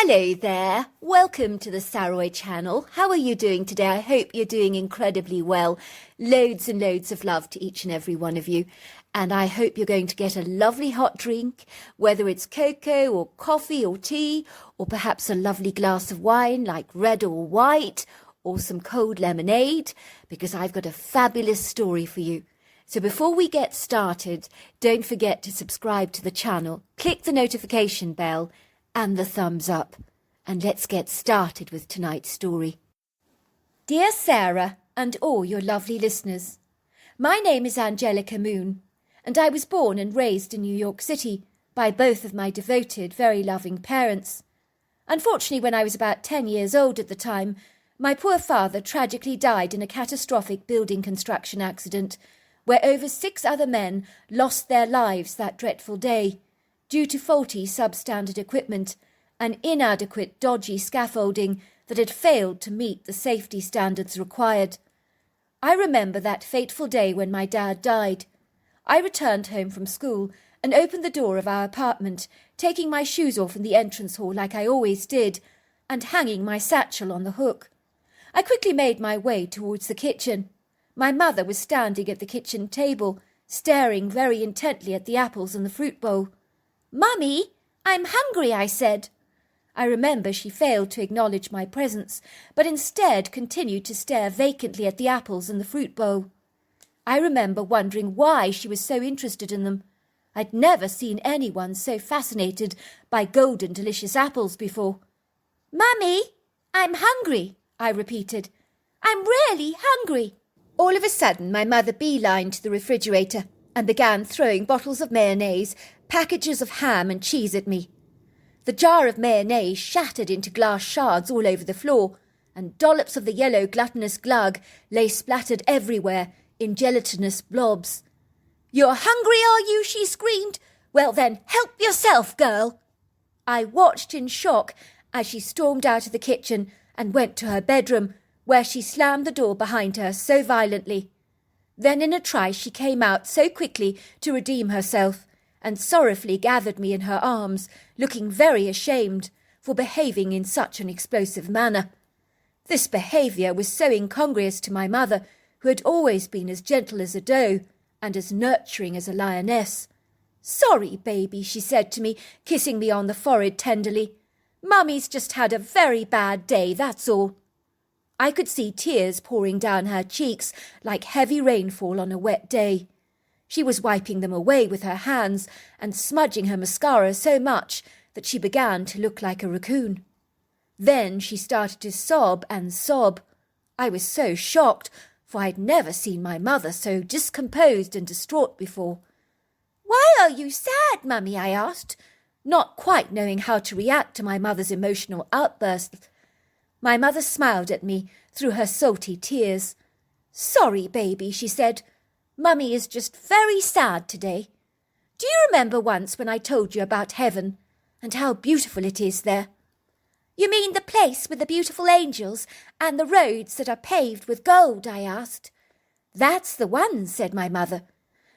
Hello there, welcome to the Saroy channel. How are you doing today? I hope you're doing incredibly well. Loads and loads of love to each and every one of you. And I hope you're going to get a lovely hot drink, whether it's cocoa or coffee or tea, or perhaps a lovely glass of wine like red or white, or some cold lemonade, because I've got a fabulous story for you. So before we get started, don't forget to subscribe to the channel, click the notification bell, and the thumbs up. And let's get started with tonight's story. Dear Sarah and all your lovely listeners, my name is Angelica Moon, and I was born and raised in New York City by both of my devoted, very loving parents. Unfortunately, when I was about 10 years old at the time, my poor father tragically died in a catastrophic building construction accident where over 6 other men lost their lives that dreadful day, due to faulty substandard equipment and inadequate dodgy scaffolding that had failed to meet the safety standards required. I remember that fateful day when my dad died. I returned home from school and opened the door of our apartment, taking my shoes off in the entrance hall like I always did, and hanging my satchel on the hook. I quickly made my way towards the kitchen. My mother was standing at the kitchen table, staring very intently at the apples in the fruit bowl. "Mummy, I'm hungry," I said. I remember she failed to acknowledge my presence, but instead continued to stare vacantly at the apples in the fruit bowl. I remember wondering why she was so interested in them. I'd never seen anyone so fascinated by golden delicious apples before. "Mummy, I'm hungry," I repeated. "I'm really hungry." All of a sudden, my mother beelined to the refrigerator and began throwing bottles of mayonnaise, packages of ham and cheese at me. The jar of mayonnaise shattered into glass shards all over the floor, and dollops of the yellow glutinous glug lay splattered everywhere in gelatinous blobs. "You're hungry, are you?" she screamed. "Well then, help yourself, girl." I watched in shock as she stormed out of the kitchen and went to her bedroom, where she slammed the door behind her so violently. Then in a trice she came out so quickly to redeem herself, and sorrowfully gathered me in her arms, looking very ashamed for behaving in such an explosive manner. This behaviour was so incongruous to my mother, who had always been as gentle as a doe and as nurturing as a lioness. "Sorry, baby," she said to me, kissing me on the forehead tenderly. "Mummy's just had a very bad day, that's all." I could see tears pouring down her cheeks like heavy rainfall on a wet day. She was wiping them away with her hands and smudging her mascara so much that she began to look like a raccoon. Then she started to sob and sob. I was so shocked, for I'd never seen my mother so discomposed and distraught before. "Why are you sad, Mummy?" I asked, not quite knowing how to react to my mother's emotional outburst. My mother smiled at me through her salty tears. "Sorry, baby," she said. "Mummy is just very sad today. Do you remember once when I told you about heaven and how beautiful it is there?" "You mean the place with the beautiful angels and the roads that are paved with gold?" I asked. "That's the one," said my mother.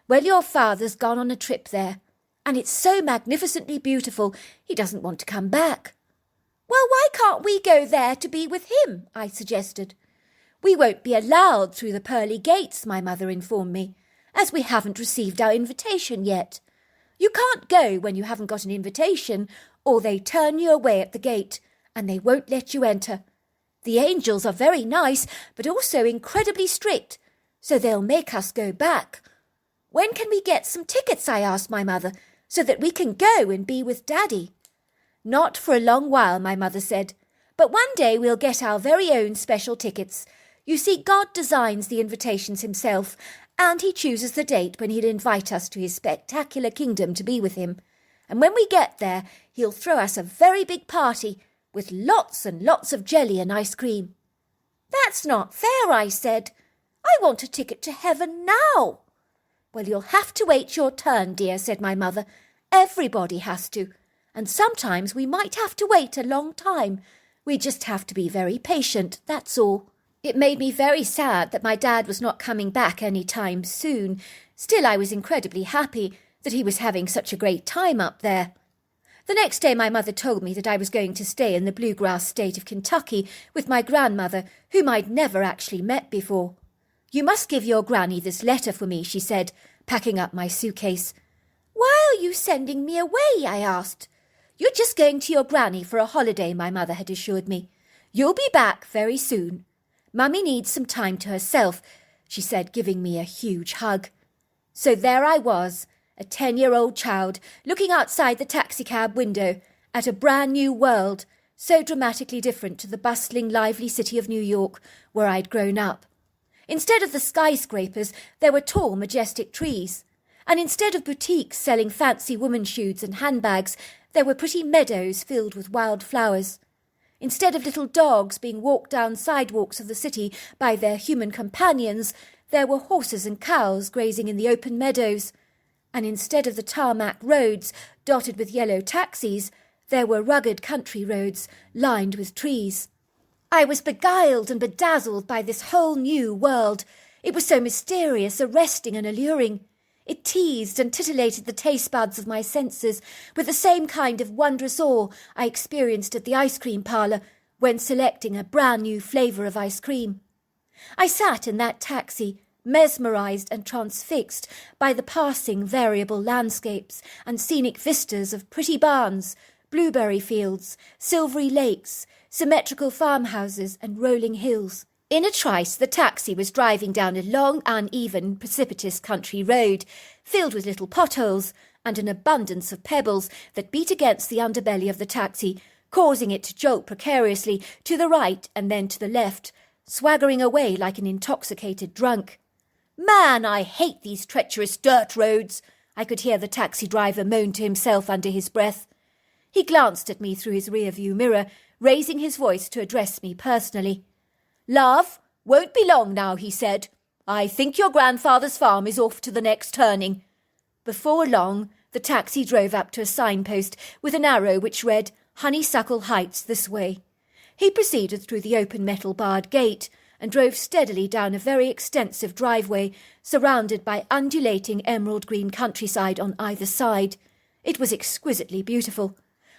"Well, your father's gone on a trip there, and it's so magnificently beautiful he doesn't want to come back." "Well, why can't we go there to be with him?" I suggested. "We won't be allowed through the pearly gates," my mother informed me, "as we haven't received our invitation yet. You can't go when you haven't got an invitation, or they turn you away at the gate, and they won't let you enter. The angels are very nice, but also incredibly strict, so they'll make us go back." "When can we get some tickets?" I asked my mother, "so that we can go and be with Daddy?" "Not for a long while," my mother said, "but one day we'll get our very own special tickets. You see, God designs the invitations himself, and he chooses the date when he'll invite us to his spectacular kingdom to be with him. And when we get there, he'll throw us a very big party with lots and lots of jelly and ice cream." "That's not fair," I said. "I want a ticket to heaven now." "Well, you'll have to wait your turn, dear," said my mother. "Everybody has to. And sometimes we might have to wait a long time. We just have to be very patient, that's all." It made me very sad that my dad was not coming back any time soon. Still, I was incredibly happy that he was having such a great time up there. The next day my mother told me that I was going to stay in the bluegrass state of Kentucky with my grandmother, whom I'd never actually met before. "You must give your granny this letter for me," she said, packing up my suitcase. "Why are you sending me away?" I asked. "You're just going to your granny for a holiday," my mother had assured me. "You'll be back very soon. Mummy needs some time to herself," she said, giving me a huge hug. So there I was, a 10-year-old child, looking outside the taxicab window at a brand new world, so dramatically different to the bustling, lively city of New York where I'd grown up. Instead of the skyscrapers, there were tall, majestic trees. And instead of boutiques selling fancy women's shoes and handbags, there were pretty meadows filled with wild flowers. Instead of little dogs being walked down sidewalks of the city by their human companions, there were horses and cows grazing in the open meadows. And instead of the tarmac roads dotted with yellow taxis, there were rugged country roads lined with trees. I was beguiled and bedazzled by this whole new world. It was so mysterious, arresting and alluring. It teased and titillated the taste buds of my senses with the same kind of wondrous awe I experienced at the ice cream parlour when selecting a brand new flavour of ice cream. I sat in that taxi, mesmerised and transfixed by the passing variable landscapes and scenic vistas of pretty barns, blueberry fields, silvery lakes, symmetrical farmhouses and rolling hills. In a trice, the taxi was driving down a long, uneven, precipitous country road, filled with little potholes and an abundance of pebbles that beat against the underbelly of the taxi, causing it to jolt precariously to the right and then to the left, swaggering away like an intoxicated drunk. "Man, I hate these treacherous dirt roads," I could hear the taxi driver moan to himself under his breath. He glanced at me through his rear-view mirror, raising his voice to address me personally. "Love, won't be long now," he said. "I think your grandfather's farm is off to the next turning." Before long, the taxi drove up to a signpost with an arrow which read, "Honeysuckle Heights this way." He proceeded through the open metal-barred gate and drove steadily down a very extensive driveway surrounded by undulating emerald-green countryside on either side. It was exquisitely beautiful.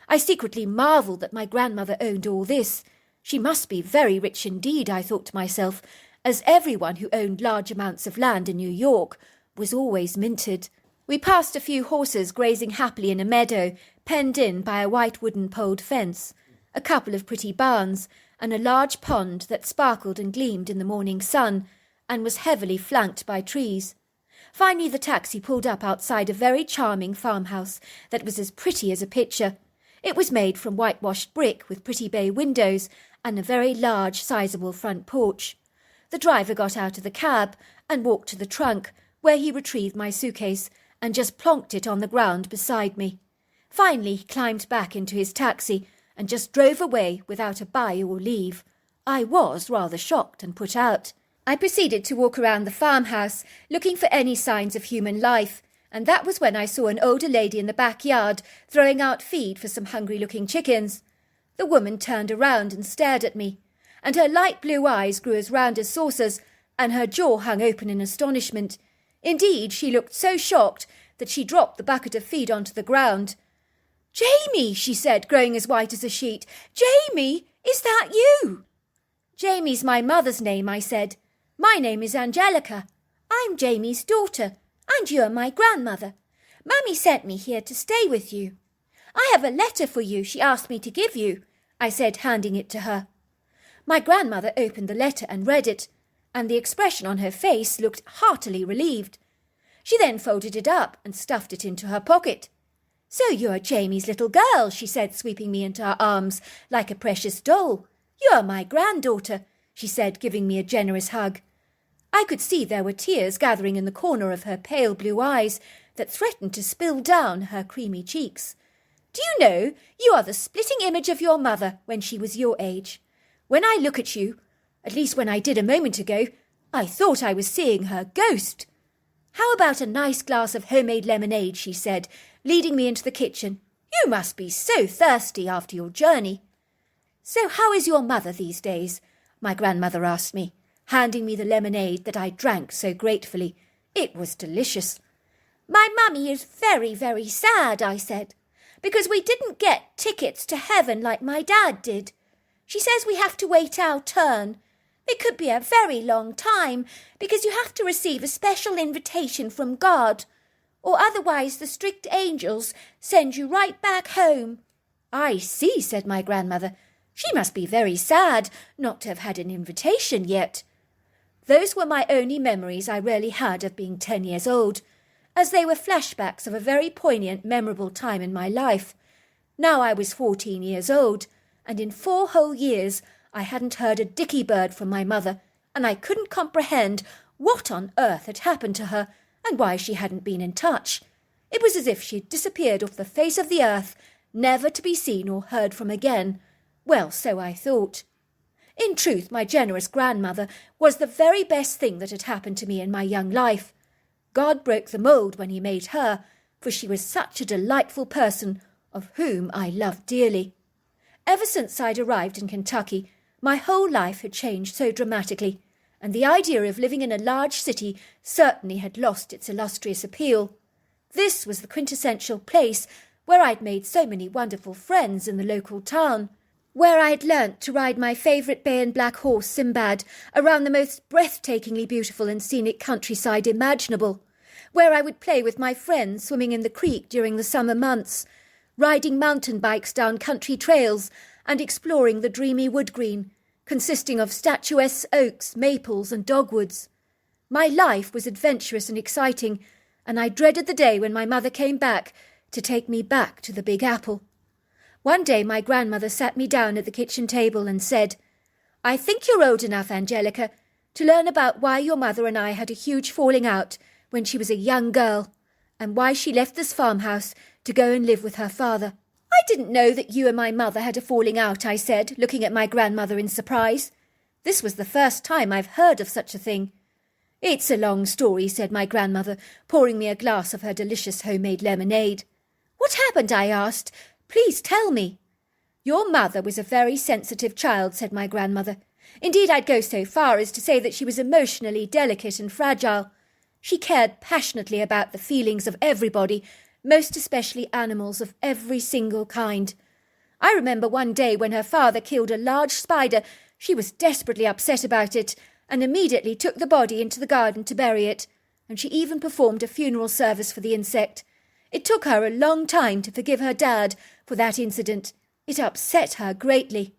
I secretly marvelled that my grandmother owned all this. She must be very rich indeed, I thought to myself, as everyone who owned large amounts of land in New York was always minted. We passed a few horses grazing happily in a meadow, penned in by a white wooden-poled fence, a couple of pretty barns, and a large pond that sparkled and gleamed in the morning sun, and was heavily flanked by trees. Finally the taxi pulled up outside a very charming farmhouse that was as pretty as a picture. It was made from whitewashed brick with pretty bay windows and a very large, sizable front porch. The driver got out of the cab and walked to the trunk, where he retrieved my suitcase and just plonked it on the ground beside me. Finally he climbed back into his taxi and just drove away without a bye or leave. I was rather shocked and put out. I proceeded to walk around the farmhouse, looking for any signs of human life, and that was when I saw an older lady in the backyard throwing out feed for some hungry-looking chickens. The woman turned around and stared at me, and her light blue eyes grew as round as saucers, and her jaw hung open in astonishment. Indeed, she looked so shocked that she dropped the bucket of feed onto the ground. "Jamie," she said, growing as white as a sheet. "Jamie, is that you?" "Jamie's my mother's name," I said. "My name is Angelica. I'm Jamie's daughter, and you're my grandmother. Mummy sent me here to stay with you. I have a letter for you she asked me to give you," I said, handing it to her. My grandmother opened the letter and read it, and the expression on her face looked heartily relieved. She then folded it up and stuffed it into her pocket. "So you're Jamie's little girl," she said, sweeping me into her arms like a precious doll. "You're my granddaughter," she said, giving me a generous hug. I could see there were tears gathering in the corner of her pale blue eyes that threatened to spill down her creamy cheeks. "Do you know, you are the splitting image of your mother when she was your age. When I look at you, at least when I did a moment ago, I thought I was seeing her ghost." "How about a nice glass of homemade lemonade?" she said, leading me into the kitchen. "You must be so thirsty after your journey." "So how is your mother these days?" my grandmother asked me, handing me the lemonade that I drank so gratefully. It was delicious. "My mummy is very, very sad," I said. because we didn't get tickets to heaven like my dad did. She says we have to wait our turn. It could be a very long time because you have to receive a special invitation from God, or otherwise the strict angels send you right back home." "I see," said my grandmother. "She must be very sad not to have had an invitation yet." Those were my only memories I really had of being 10 years old, as they were flashbacks of a very poignant, memorable time in my life. Now I was 14 years old, and in 4 whole years I hadn't heard a dicky bird from my mother, and I couldn't comprehend what on earth had happened to her and why she hadn't been in touch. It was as if she'd disappeared off the face of the earth, never to be seen or heard from again. Well, so I thought. In truth, my generous grandmother was the very best thing that had happened to me in my young life. God broke the mould when he made her, for she was such a delightful person, of whom I loved dearly. Ever since I'd arrived in Kentucky, my whole life had changed so dramatically, and the idea of living in a large city certainly had lost its illustrious appeal. This was the quintessential place where I'd made so many wonderful friends in the local town, where I'd learnt to ride my favourite bay and black horse, Sinbad, around the most breathtakingly beautiful and scenic countryside imaginable, where I would play with my friends swimming in the creek during the summer months, riding mountain bikes down country trails and exploring the dreamy wood green, consisting of statuesque oaks, maples and dogwoods. My life was adventurous and exciting, and I dreaded the day when my mother came back to take me back to the Big Apple. One day my grandmother sat me down at the kitchen table and said, "I think you're old enough, Angelica, to learn about why your mother and I had a huge falling out when she was a young girl, and why she left this farmhouse to go and live with her father." "I didn't know that you and my mother had a falling out," I said, looking at my grandmother in surprise. This was the first time I've heard of such a thing. "It's a long story," said my grandmother, pouring me a glass of her delicious homemade lemonade. "What happened?" I asked. "Please tell me." "Your mother was a very sensitive child," said my grandmother. "Indeed, I'd go so far as to say that she was emotionally delicate and fragile. She cared passionately about the feelings of everybody, most especially animals of every single kind. I remember one day when her father killed a large spider, she was desperately upset about it, and immediately took the body into the garden to bury it, and she even performed a funeral service for the insect. It took her a long time to forgive her dad for that incident. It upset her greatly."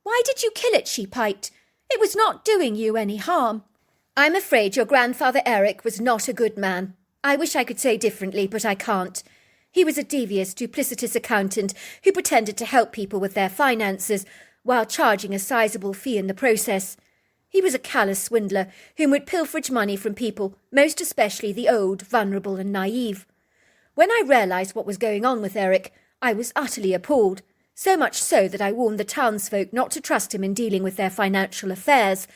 "Why did you kill it?" she piped. "It was not doing you any harm." "I'm afraid your grandfather Eric was not a good man. I wish I could say differently, but I can't. He was a devious, duplicitous accountant who pretended to help people with their finances while charging a sizable fee in the process. He was a callous swindler who would pilferage money from people, most especially the old, vulnerable and naive. When I realised what was going on with Eric, I was utterly appalled, so much so that I warned the townsfolk not to trust him in dealing with their financial affairs,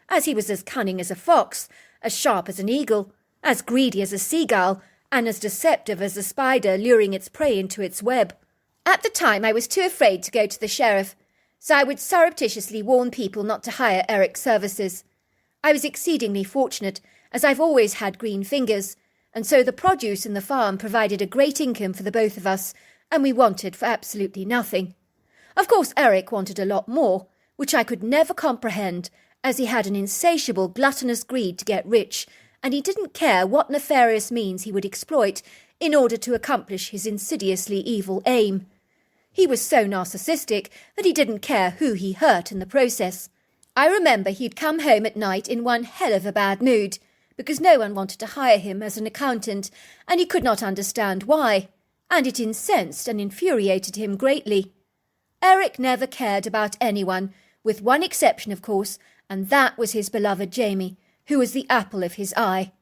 as he was as cunning as a fox, as sharp as an eagle, as greedy as a seagull, and as deceptive as a spider luring its prey into its web. At the time I was too afraid to go to the sheriff, so I would surreptitiously warn people not to hire Eric's services. I was exceedingly fortunate, as I've always had green fingers, and so the produce in the farm provided a great income for the both of us, and we wanted for absolutely nothing. Of course Eric wanted a lot more, which I could never comprehend, as he had an insatiable, gluttonous greed to get rich, and he didn't care what nefarious means he would exploit in order to accomplish his insidiously evil aim. He was so narcissistic that he didn't care who he hurt in the process. I remember he'd come home at night in one hell of a bad mood, because no one wanted to hire him as an accountant, and he could not understand why, and it incensed and infuriated him greatly. Eric never cared about anyone, with one exception, of course, and that was his beloved Jamie, who was the apple of his eye.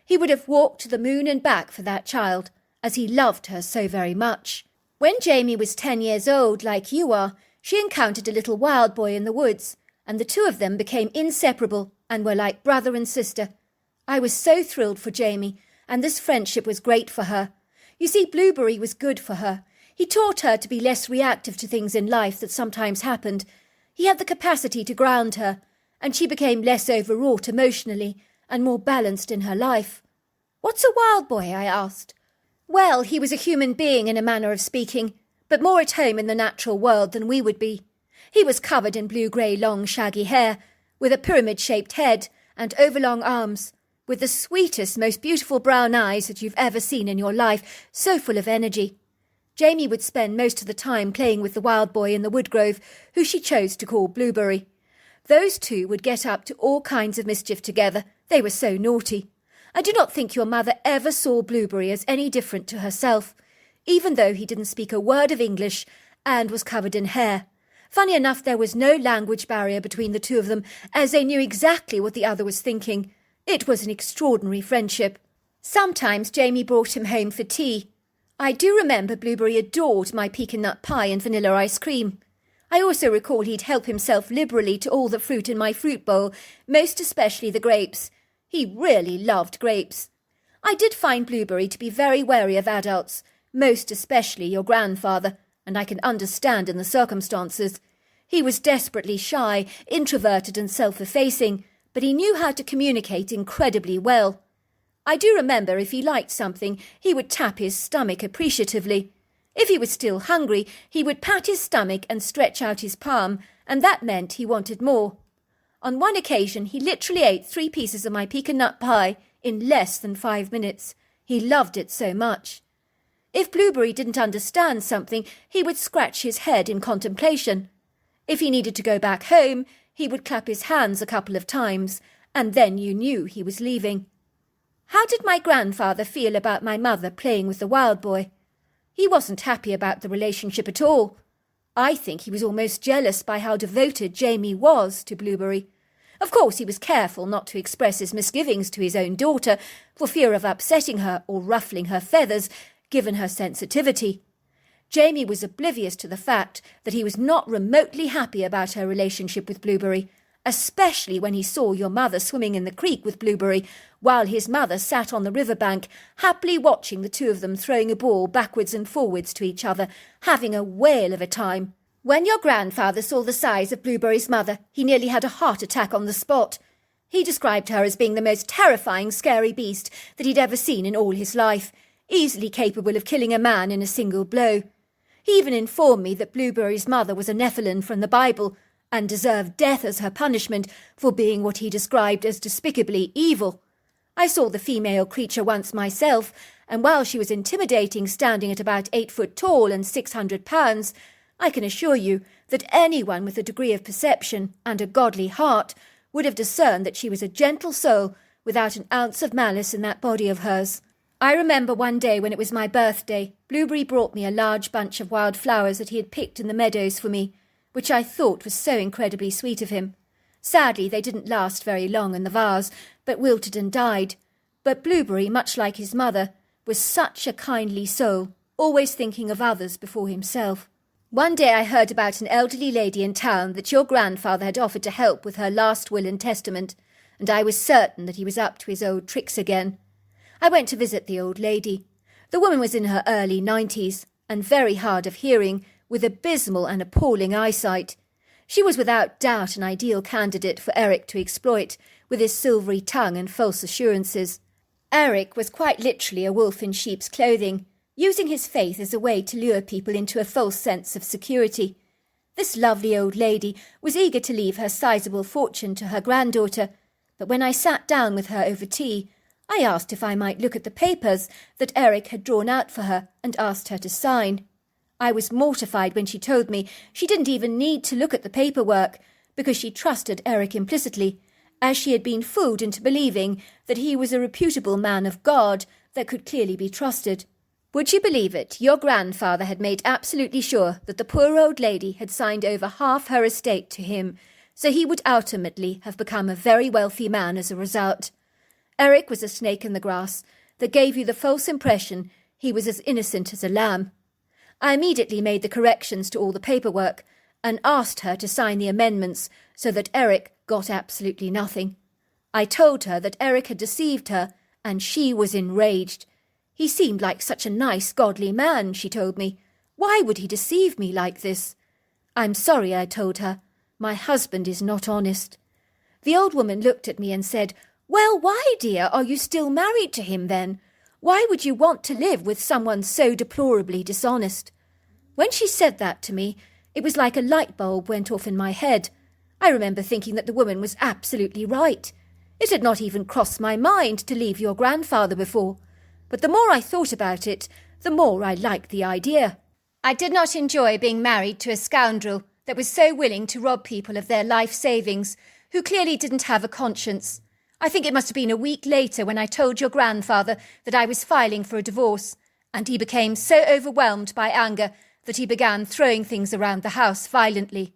He would have walked to the moon and back for that child, as he loved her so very much. When Jamie was 10 years old, like you are, she encountered a little wild boy in the woods, and the two of them became inseparable and were like brother and sister. I was so thrilled for Jamie, and this friendship was great for her. You see, Blueberry was good for her. He taught her to be less reactive to things in life that sometimes happened. He had the capacity to ground her, and she became less overwrought emotionally and more balanced in her life. "What's a wild boy?" I asked. "Well, he was a human being in a manner of speaking. but more at home in the natural world than we would be. He was covered in blue-grey long shaggy hair, with a pyramid-shaped head and overlong arms, with the sweetest, most beautiful brown eyes that you've ever seen in your life, so full of energy. Jamie would spend most of the time playing with the wild boy in the woodgrove, who she chose to call Blueberry. Those two would get up to all kinds of mischief together. They were so naughty. I do not think your mother ever saw Blueberry as any different to herself, even though he didn't speak a word of English and was covered in hair. Funny enough, there was no language barrier between the two of them, as they knew exactly what the other was thinking. It was an extraordinary friendship. Sometimes Jamie brought him home for tea. I do remember Blueberry adored my pecan nut pie and vanilla ice cream. I also recall he'd help himself liberally to all the fruit in my fruit bowl, most especially the grapes. He really loved grapes. I did find Blueberry to be very wary of adults, most especially your grandfather, and I can understand in the circumstances. He was desperately shy, introverted and self-effacing, but he knew how to communicate incredibly well. I do remember if he liked something, he would tap his stomach appreciatively. If he was still hungry, he would pat his stomach and stretch out his palm, and that meant he wanted more. On one occasion, he literally ate 3 pieces of my pecan nut pie in less than 5 minutes. He loved it so much. If Blueberry didn't understand something, he would scratch his head in contemplation. If he needed to go back home, he would clap his hands a couple of times, and then you knew he was leaving. How did my grandfather feel about my mother playing with the wild boy? He wasn't happy about the relationship at all. I think he was almost jealous by how devoted Jamie was to Blueberry. Of course, he was careful not to express his misgivings to his own daughter, for fear of upsetting her or ruffling her feathers, given her sensitivity. Jamie was oblivious to the fact that he was not remotely happy about her relationship with Blueberry, especially when he saw your mother swimming in the creek with Blueberry, while his mother sat on the riverbank, happily watching the two of them throwing a ball backwards and forwards to each other, having a whale of a time. When your grandfather saw the size of Blueberry's mother, he nearly had a heart attack on the spot. He described her as being the most terrifying, scary beast that he'd ever seen in all his life, easily capable of killing a man in a single blow. He even informed me that Blueberry's mother was a Nephilim from the Bible, and deserved death as her punishment for being what he described as despicably evil. I saw the female creature once myself, and while she was intimidating, standing at about 8 foot tall and 600 pounds, I can assure you that anyone with a degree of perception and a godly heart would have discerned that she was a gentle soul without an ounce of malice in that body of hers. I remember one day when it was my birthday, Blueberry brought me a large bunch of wild flowers that he had picked in the meadows for me, which I thought was so incredibly sweet of him. Sadly, they didn't last very long in the vase, but wilted and died. But Blueberry, much like his mother, was such a kindly soul, always thinking of others before himself. One day I heard about an elderly lady in town that your grandfather had offered to help with her last will and testament, and I was certain that he was up to his old tricks again. I went to visit the old lady. The woman was in her early 90s, and very hard of hearing, with abysmal and appalling eyesight. She was without doubt an ideal candidate for Eric to exploit, with his silvery tongue and false assurances. Eric was quite literally a wolf in sheep's clothing, using his faith as a way to lure people into a false sense of security. This lovely old lady was eager to leave her sizable fortune to her granddaughter, but when I sat down with her over tea, I asked if I might look at the papers that Eric had drawn out for her and asked her to sign. I was mortified when she told me she didn't even need to look at the paperwork because she trusted Eric implicitly, as she had been fooled into believing that he was a reputable man of God that could clearly be trusted. Would you believe it? Your grandfather had made absolutely sure that the poor old lady had signed over half her estate to him, so he would ultimately have become a very wealthy man as a result. Eric was a snake in the grass that gave you the false impression he was as innocent as a lamb. I immediately made the corrections to all the paperwork and asked her to sign the amendments so that Eric got absolutely nothing. I told her that Eric had deceived her, and she was enraged. He seemed like such a nice, godly man, she told me. Why would he deceive me like this? I'm sorry, I told her. My husband is not honest. The old woman looked at me and said, Well, why, dear, are you still married to him then? Why would you want to live with someone so deplorably dishonest? When she said that to me, it was like a light bulb went off in my head. I remember thinking that the woman was absolutely right. It had not even crossed my mind to leave your grandfather before, but the more I thought about it, the more I liked the idea. I did not enjoy being married to a scoundrel that was so willing to rob people of their life savings, who clearly didn't have a conscience. I think it must have been a week later when I told your grandfather that I was filing for a divorce, and he became so overwhelmed by anger that he began throwing things around the house violently.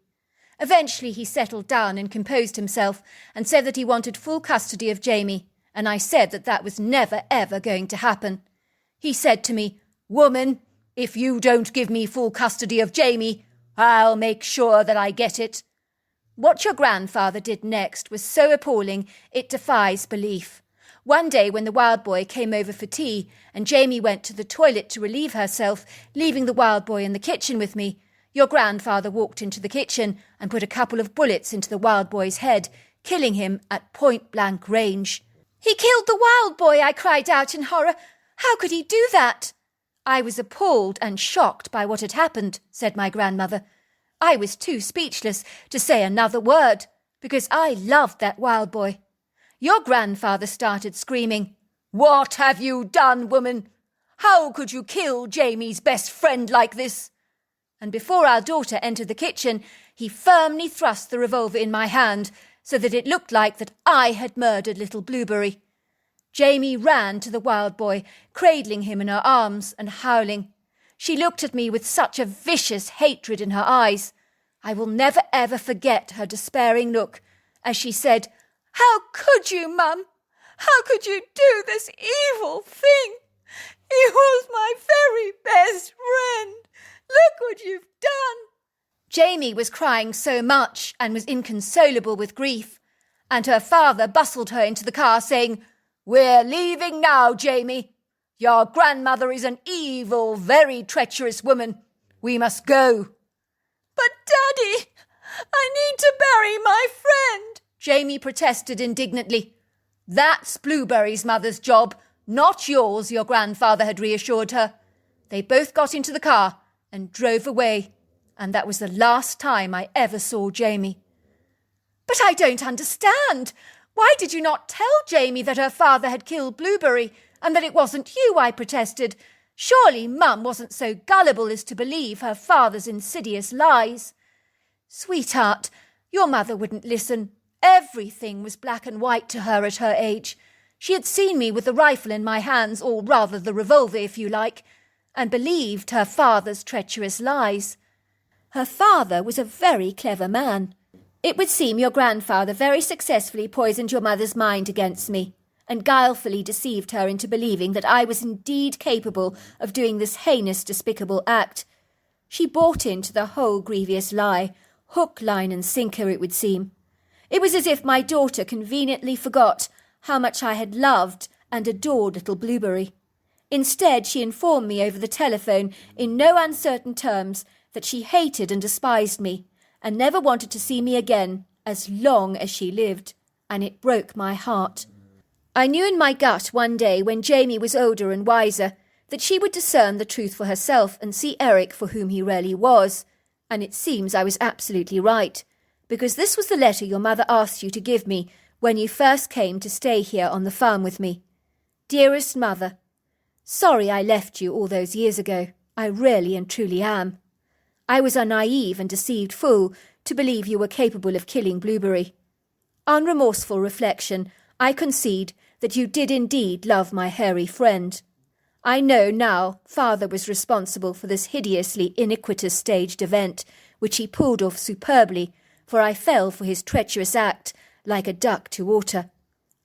Eventually he settled down and composed himself and said that he wanted full custody of Jamie, and I said that that was never ever going to happen. He said to me, "Woman, if you don't give me full custody of Jamie, I'll make sure that I get it." What your grandfather did next was so appalling it defies belief. One day when the wild boy came over for tea and Jamie went to the toilet to relieve herself, leaving the wild boy in the kitchen with me, your grandfather walked into the kitchen and put a couple of bullets into the wild boy's head, killing him at point-blank range. "He killed the wild boy," I cried out in horror. "How could he do that?" "I was appalled and shocked by what had happened," said my grandmother. I was too speechless to say another word, because I loved that wild boy. Your grandfather started screaming, "What have you done, woman? How could you kill Jamie's best friend like this?" And before our daughter entered the kitchen, he firmly thrust the revolver in my hand so that it looked like that I had murdered little Blueberry. Jamie ran to the wild boy, cradling him in her arms and howling. She looked at me with such a vicious hatred in her eyes. I will never ever forget her despairing look as she said, "How could you, Mum? How could you do this evil thing? He was my very best friend. Look what you've done." Jamie was crying so much and was inconsolable with grief, and her father bustled her into the car saying, "We're leaving now, Jamie. Your grandmother is an evil, very treacherous woman. We must go." "But, Daddy, I need to bury my friend," Jamie protested indignantly. "That's Blueberry's mother's job, not yours," your grandfather had reassured her. They both got into the car and drove away, and that was the last time I ever saw Jamie. "But I don't understand. Why did you not tell Jamie that her father had killed Blueberry and that it wasn't you?" I protested. "Surely Mum wasn't so gullible as to believe her father's insidious lies." "Sweetheart, your mother wouldn't listen. Everything was black and white to her at her age. She had seen me with the rifle in my hands, or rather the revolver if you like, and believed her father's treacherous lies. Her father was a very clever man. It would seem your grandfather very successfully poisoned your mother's mind against me, and guilefully deceived her into believing that I was indeed capable of doing this heinous, despicable act. She bought into the whole grievous lie, hook, line and sinker, it would seem. It was as if my daughter conveniently forgot how much I had loved and adored little Blueberry. Instead, she informed me over the telephone in no uncertain terms that she hated and despised me, and never wanted to see me again as long as she lived, and it broke my heart. I knew in my gut one day when Jamie was older and wiser that she would discern the truth for herself and see Eric for whom he really was, and it seems I was absolutely right, because this was the letter your mother asked you to give me when you first came to stay here on the farm with me. Dearest Mother, sorry I left you all those years ago. I really and truly am. I was a naive and deceived fool to believe you were capable of killing Blueberry. On remorseful reflection, I concede that you did indeed love my hairy friend. I know now Father was responsible for this hideously iniquitous staged event, which he pulled off superbly, for I fell for his treacherous act like a duck to water.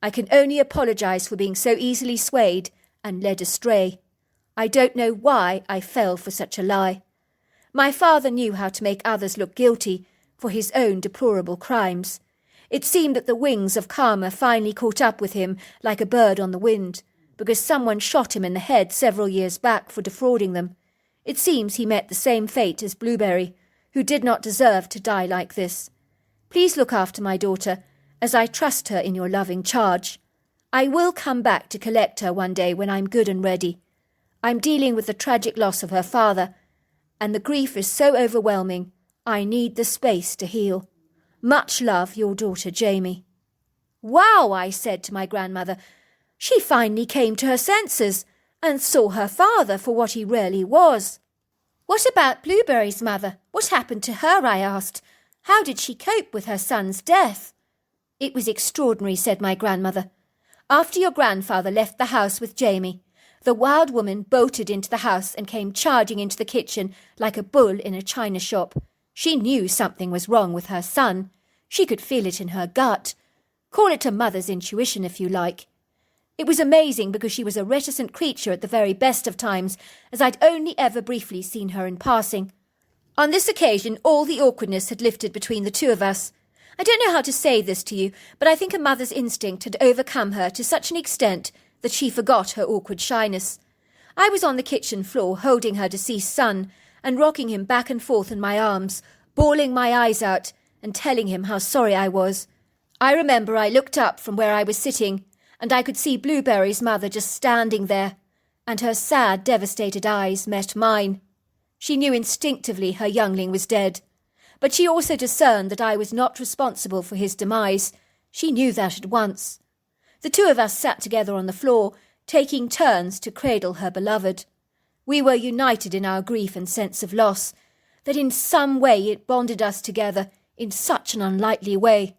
I can only apologize for being so easily swayed and led astray. I don't know why I fell for such a lie. My father knew how to make others look guilty for his own deplorable crimes. It seemed that the wings of karma finally caught up with him like a bird on the wind, because someone shot him in the head several years back for defrauding them. It seems he met the same fate as Blueberry, who did not deserve to die like this. Please look after my daughter, as I trust her in your loving charge. I will come back to collect her one day when I'm good and ready. I'm dealing with the tragic loss of her father, and the grief is so overwhelming. I need the space to heal. Much love, your daughter Jamie." "Wow," I said to my grandmother. "She finally came to her senses and saw her father for what he really was." "What about Blueberry's mother? What happened to her?" I asked. "How did she cope with her son's death?" "It was extraordinary," said my grandmother. "After your grandfather left the house with Jamie, the wild woman bolted into the house and came charging into the kitchen like a bull in a china shop. She knew something was wrong with her son. She could feel it in her gut. Call it a mother's intuition if you like. It was amazing because she was a reticent creature at the very best of times, as I'd only ever briefly seen her in passing. On this occasion, all the awkwardness had lifted between the two of us. I don't know how to say this to you, but I think a mother's instinct had overcome her to such an extent that she forgot her awkward shyness. I was on the kitchen floor holding her deceased son and rocking him back and forth in my arms, bawling my eyes out and telling him how sorry I was. I remember I looked up from where I was sitting and I could see Blueberry's mother just standing there, and her sad, devastated eyes met mine. She knew instinctively her youngling was dead, but she also discerned that I was not responsible for his demise. She knew that at once. The two of us sat together on the floor, taking turns to cradle her beloved. We were united in our grief and sense of loss, that in some way it bonded us together in such an unlikely way.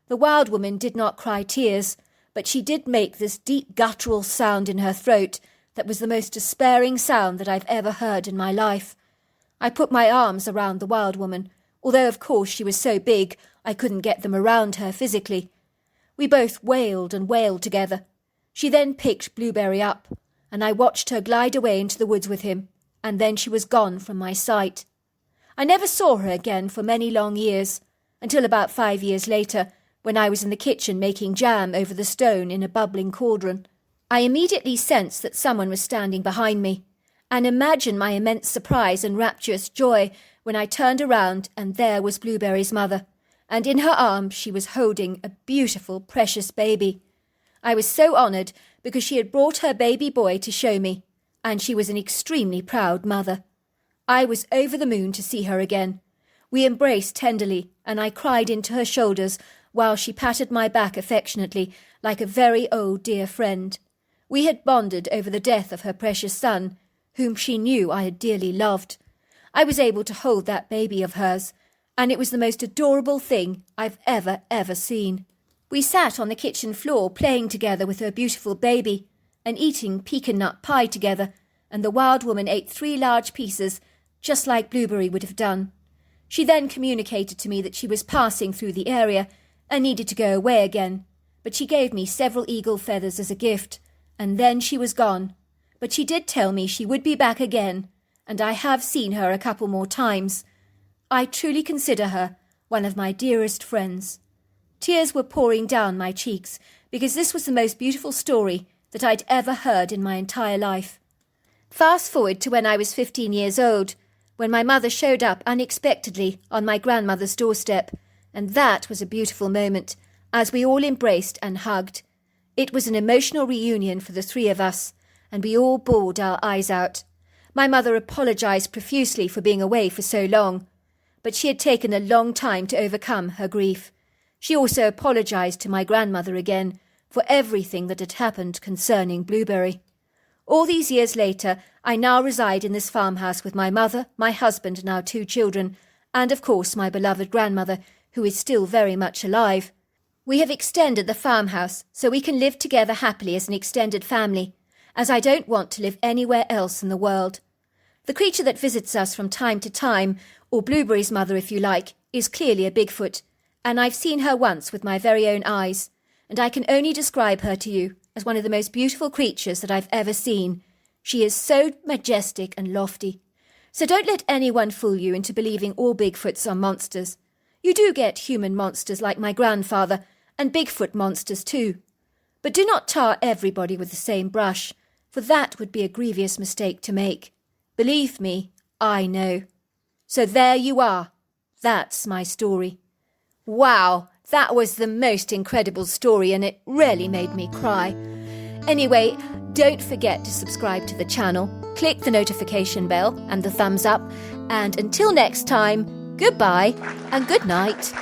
The wild woman did not cry tears, but she did make this deep guttural sound in her throat that was the most despairing sound that I've ever heard in my life. I put my arms around the wild woman, although of course she was so big I couldn't get them around her physically. We both wailed and wailed together. She then picked Blueberry up, and I watched her glide away into the woods with him, and then she was gone from my sight. I never saw her again for many long years, until about 5 years later, when I was in the kitchen making jam over the stone in a bubbling cauldron. I immediately sensed that someone was standing behind me, and imagine my immense surprise and rapturous joy when I turned around and there was Blueberry's mother, and in her arms she was holding a beautiful, precious baby. I was so honoured because she had brought her baby boy to show me, and she was an extremely proud mother. I was over the moon to see her again. We embraced tenderly, and I cried into her shoulders while she patted my back affectionately like a very old dear friend. We had bonded over the death of her precious son, whom she knew I had dearly loved. I was able to hold that baby of hers, and it was the most adorable thing I've ever seen. We sat on the kitchen floor playing together with her beautiful baby and eating pecan nut pie together, and the wild woman ate 3 large pieces, just like Blueberry would have done. She then communicated to me that she was passing through the area and needed to go away again, but she gave me several eagle feathers as a gift, and then she was gone. But she did tell me she would be back again, and I have seen her a couple more times. I truly consider her one of my dearest friends. Tears were pouring down my cheeks because this was the most beautiful story that I'd ever heard in my entire life. Fast forward to when I was 15 years old, when my mother showed up unexpectedly on my grandmother's doorstep, and that was a beautiful moment, as we all embraced and hugged. It was an emotional reunion for the 3 of us, and we all bawled our eyes out. My mother apologised profusely for being away for so long, but she had taken a long time to overcome her grief. She also apologised to my grandmother again for everything that had happened concerning Blueberry. All these years later, I now reside in this farmhouse with my mother, my husband and our 2 children, and of course my beloved grandmother, who is still very much alive. We have extended the farmhouse so we can live together happily as an extended family, as I don't want to live anywhere else in the world. The creature that visits us from time to time, or Blueberry's mother if you like, is clearly a Bigfoot, and I've seen her once with my very own eyes, and I can only describe her to you as one of the most beautiful creatures that I've ever seen. She is so majestic and lofty. So don't let anyone fool you into believing all Bigfoots are monsters. You do get human monsters like my grandfather, and Bigfoot monsters too. But do not tar everybody with the same brush, for that would be a grievous mistake to make. Believe me, I know. So there you are. That's my story. Wow, that was the most incredible story, and it really made me cry. Anyway, don't forget to subscribe to the channel, click the notification bell and the thumbs up. And until next time, goodbye and good night.